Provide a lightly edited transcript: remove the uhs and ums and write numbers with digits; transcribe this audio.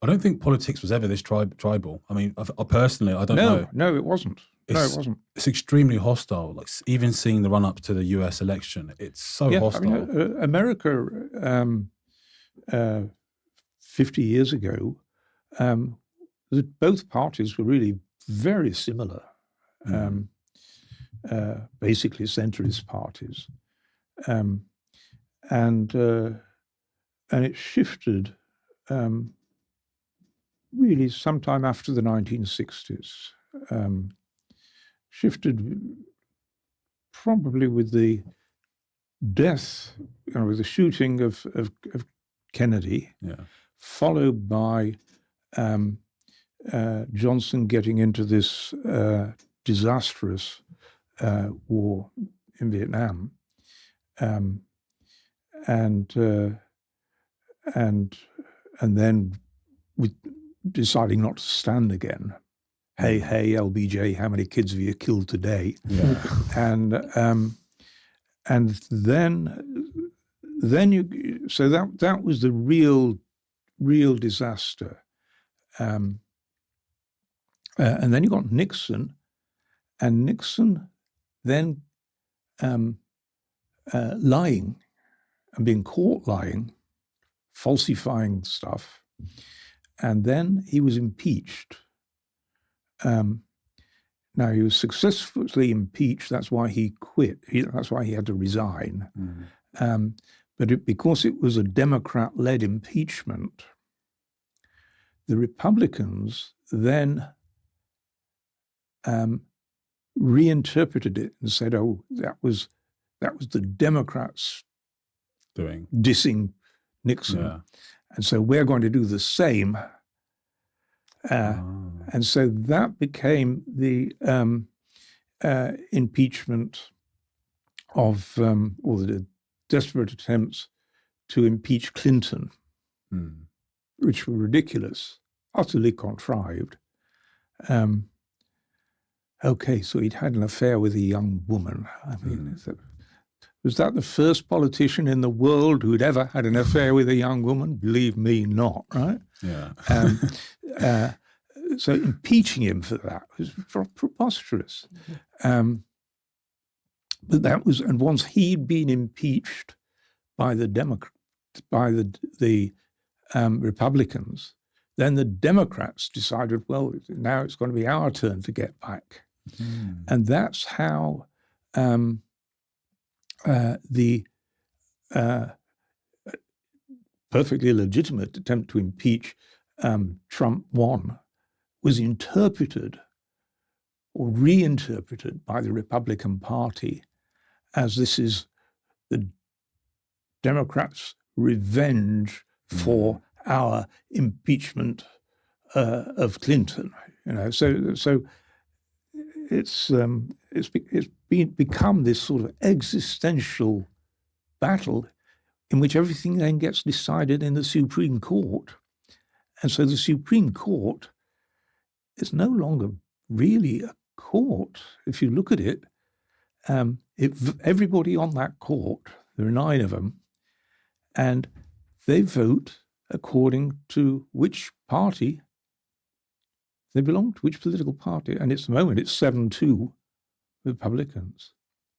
I don't think politics was ever this tribal. I mean, I personally, I don't No, know. no, it wasn't. No, it wasn't. It's extremely hostile. Like even seeing the run up to the U.S. election, it's so Yeah, I hostile. mean, America 50 years ago, both parties were really very similar, basically centrist parties, and it shifted really sometime after the 1960s. Shifted probably with the death, with the shooting of Kennedy, followed by Johnson getting into this disastrous war in Vietnam, and then with deciding not to stand again. Hey, LBJ, how many kids have you killed today? Yeah. And then you, so that was the real disaster. And then you got Nixon, and Nixon then lying and being caught lying, falsifying stuff, and then he was impeached. Now, he was successfully impeached. That's why he quit. That's why he had to resign. But because it was a Democrat-led impeachment, the Republicans then reinterpreted it and said, "Oh, that was the Democrats dissing Nixon, and so we're going to do the same." And so that became the impeachment of, or the desperate attempts to impeach Clinton, which were ridiculous, utterly contrived. Okay, so he'd had an affair with a young woman. I mean, was that the first politician in the world who'd ever had an affair with a young woman? Believe me, not, right? Yeah. So impeaching him for that was preposterous. But that was, and once he'd been impeached by the Republicans, then the Democrats decided, well, now it's going to be our turn to get back. And that's how the perfectly legitimate attempt to impeach Trump won was interpreted or reinterpreted by the Republican Party as this is the Democrats' revenge for our impeachment of Clinton. So it's become this sort of existential battle in which everything then gets decided in the Supreme Court. And so the Supreme Court is no longer really a court. If you look at it, everybody on that court, there are 9 of them, and they vote according to which party they belong to, which political party. And at the moment, it's 7-2 Republicans.